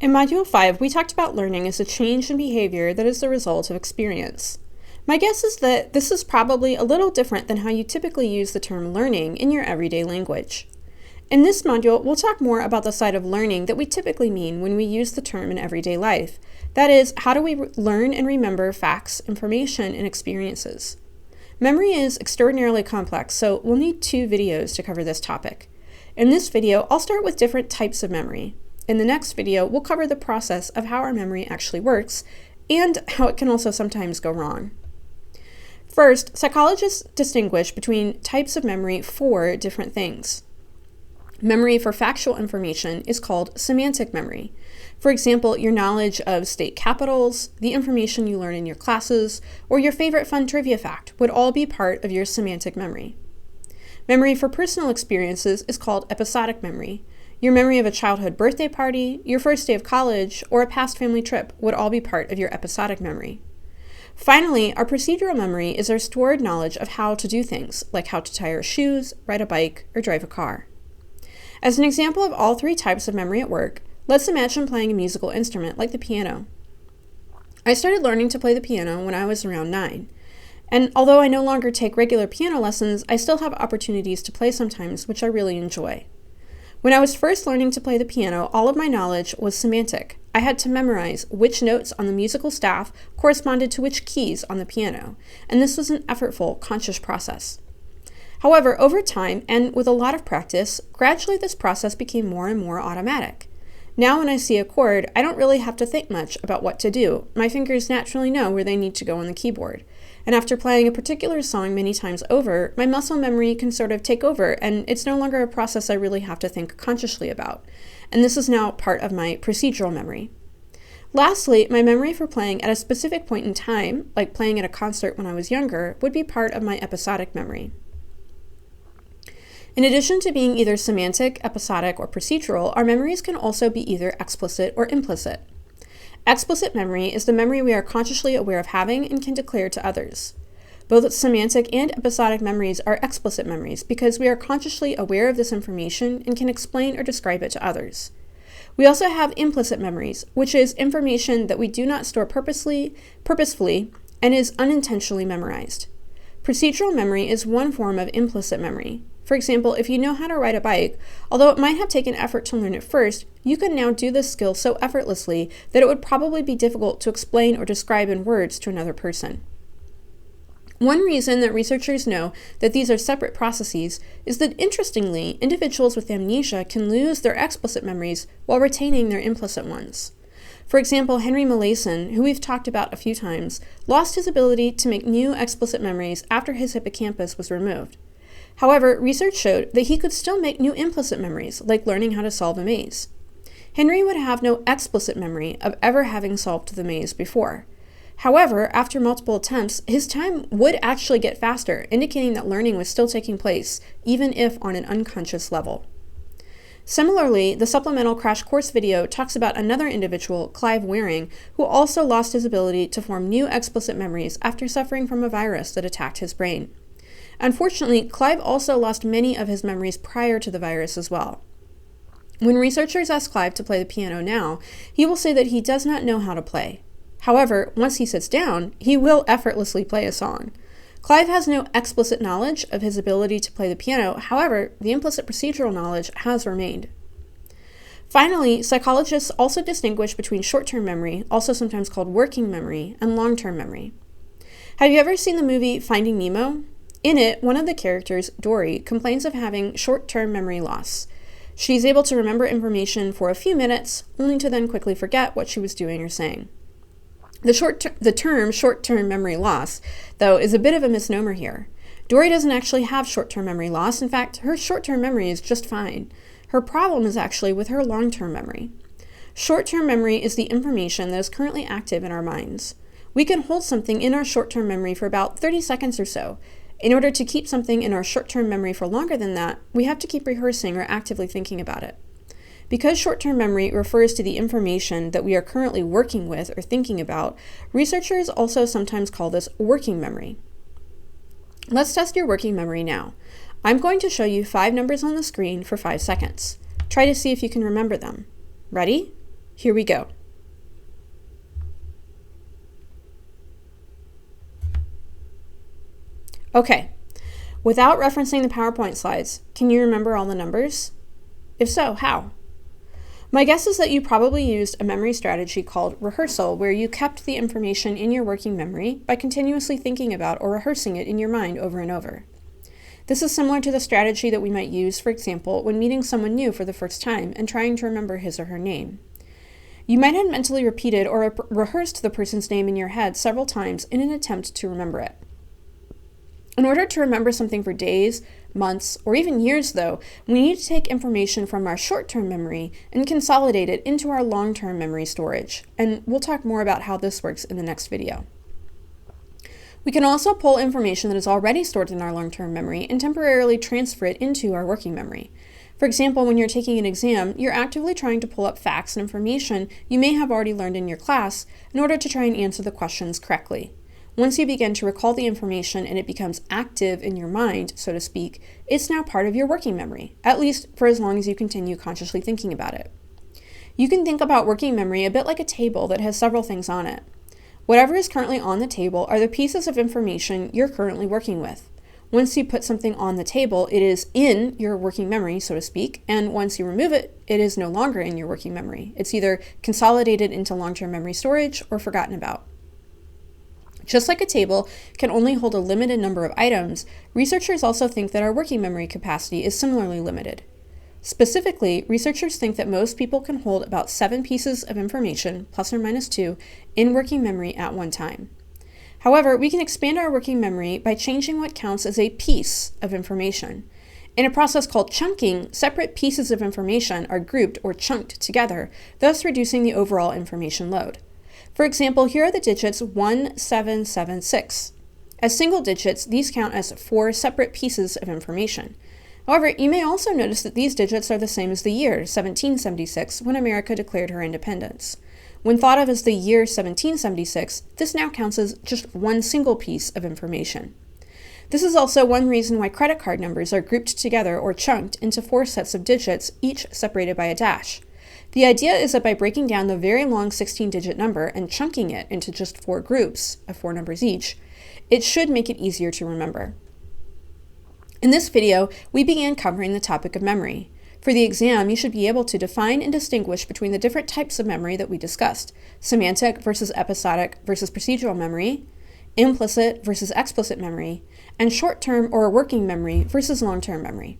In Module 5, we talked about learning as a change in behavior that is the result of experience. My guess is that this is probably a little different than how you typically use the term learning in your everyday language. In this module, we'll talk more about the side of learning that we typically mean when we use the term in everyday life. That is, how do we learn and remember facts, information, and experiences? Memory is extraordinarily complex, so we'll need 2 videos to cover this topic. In this video, I'll start with different types of memory. In the next video, we'll cover the process of how our memory actually works and how it can also sometimes go wrong. First, psychologists distinguish between types of memory for different things. Memory for factual information is called semantic memory. For example, your knowledge of state capitals, the information you learn in your classes, or your favorite fun trivia fact would all be part of your semantic memory. Memory for personal experiences is called episodic memory. Your memory of a childhood birthday party, your first day of college, or a past family trip would all be part of your episodic memory. Finally, our procedural memory is our stored knowledge of how to do things, like how to tie our shoes, ride a bike, or drive a car. As an example of all 3 types of memory at work, let's imagine playing a musical instrument like the piano. I started learning to play the piano when I was around 9. And although I no longer take regular piano lessons, I still have opportunities to play sometimes, which I really enjoy. When I was first learning to play the piano, all of my knowledge was semantic. I had to memorize which notes on the musical staff corresponded to which keys on the piano, and this was an effortful, conscious process. However, over time, and with a lot of practice, gradually this process became more and more automatic. Now when I see a chord, I don't really have to think much about what to do. My fingers naturally know where they need to go on the keyboard. And after playing a particular song many times over, my muscle memory can sort of take over, and it's no longer a process I really have to think consciously about. And this is now part of my procedural memory. Lastly, my memory for playing at a specific point in time, like playing at a concert when I was younger, would be part of my episodic memory. In addition to being either semantic, episodic, or procedural, our memories can also be either explicit or implicit. Explicit memory is the memory we are consciously aware of having and can declare to others. Both semantic and episodic memories are explicit memories because we are consciously aware of this information and can explain or describe it to others. We also have implicit memories, which is information that we do not store purposefully and is unintentionally memorized. Procedural memory is one form of implicit memory. For example, if you know how to ride a bike, although it might have taken effort to learn it first, you can now do this skill so effortlessly that it would probably be difficult to explain or describe in words to another person. One reason that researchers know that these are separate processes is that, interestingly, individuals with amnesia can lose their explicit memories while retaining their implicit ones. For example, Henry Molaison, who we've talked about a few times, lost his ability to make new explicit memories after his hippocampus was removed. However, research showed that he could still make new implicit memories, like learning how to solve a maze. Henry would have no explicit memory of ever having solved the maze before. However, after multiple attempts, his time would actually get faster, indicating that learning was still taking place, even if on an unconscious level. Similarly, the supplemental crash course video talks about another individual, Clive Waring, who also lost his ability to form new explicit memories after suffering from a virus that attacked his brain. Unfortunately, Clive also lost many of his memories prior to the virus as well. When researchers ask Clive to play the piano now, he will say that he does not know how to play. However, once he sits down, he will effortlessly play a song. Clive has no explicit knowledge of his ability to play the piano. However, the implicit procedural knowledge has remained. Finally, psychologists also distinguish between short-term memory, also sometimes called working memory, and long-term memory. Have you ever seen the movie Finding Nemo? In it, one of the characters, Dory, complains of having short-term memory loss. She's able to remember information for a few minutes, only to then quickly forget what she was doing or saying. The term short-term memory loss, though, is a bit of a misnomer here. Dory doesn't actually have short-term memory loss. In fact, her short-term memory is just fine. Her problem is actually with her long-term memory. Short-term memory is the information that is currently active in our minds. We can hold something in our short-term memory for about 30 seconds or so. In order to keep something in our short-term memory for longer than that, we have to keep rehearsing or actively thinking about it. Because short-term memory refers to the information that we are currently working with or thinking about, researchers also sometimes call this working memory. Let's test your working memory now. I'm going to show you 5 numbers on the screen for 5 seconds. Try to see if you can remember them. Ready? Here we go. Okay, without referencing the PowerPoint slides, can you remember all the numbers? If so, how? My guess is that you probably used a memory strategy called rehearsal, where you kept the information in your working memory by continuously thinking about or rehearsing it in your mind over and over. This is similar to the strategy that we might use, for example, when meeting someone new for the first time and trying to remember his or her name. You might have mentally repeated or rehearsed the person's name in your head several times in an attempt to remember it. In order to remember something for days, months, or even years, though, we need to take information from our short-term memory and consolidate it into our long-term memory storage, and we'll talk more about how this works in the next video. We can also pull information that is already stored in our long-term memory and temporarily transfer it into our working memory. For example, when you're taking an exam, you're actively trying to pull up facts and information you may have already learned in your class in order to try and answer the questions correctly. Once you begin to recall the information and it becomes active in your mind, so to speak, it's now part of your working memory, at least for as long as you continue consciously thinking about it. You can think about working memory a bit like a table that has several things on it. Whatever is currently on the table are the pieces of information you're currently working with. Once you put something on the table, it is in your working memory, so to speak, and once you remove it, it is no longer in your working memory. It's either consolidated into long-term memory storage or forgotten about. Just like a table can only hold a limited number of items, researchers also think that our working memory capacity is similarly limited. Specifically, researchers think that most people can hold about 7 pieces of information, plus or minus 2, in working memory at one time. However, we can expand our working memory by changing what counts as a piece of information. In a process called chunking, separate pieces of information are grouped or chunked together, thus reducing the overall information load. For example, here are the digits 1776. As single digits, these count as 4 separate pieces of information. However, you may also notice that these digits are the same as the year 1776 when America declared her independence. When thought of as the year 1776, this now counts as just one single piece of information. This is also one reason why credit card numbers are grouped together or chunked into 4 sets of digits, each separated by a dash. The idea is that by breaking down the very long 16-digit number and chunking it into just 4 groups of 4 numbers each, it should make it easier to remember. In this video, we began covering the topic of memory. For the exam, you should be able to define and distinguish between the different types of memory that we discussed: semantic versus episodic versus procedural memory, implicit versus explicit memory, and short-term or working memory versus long-term memory.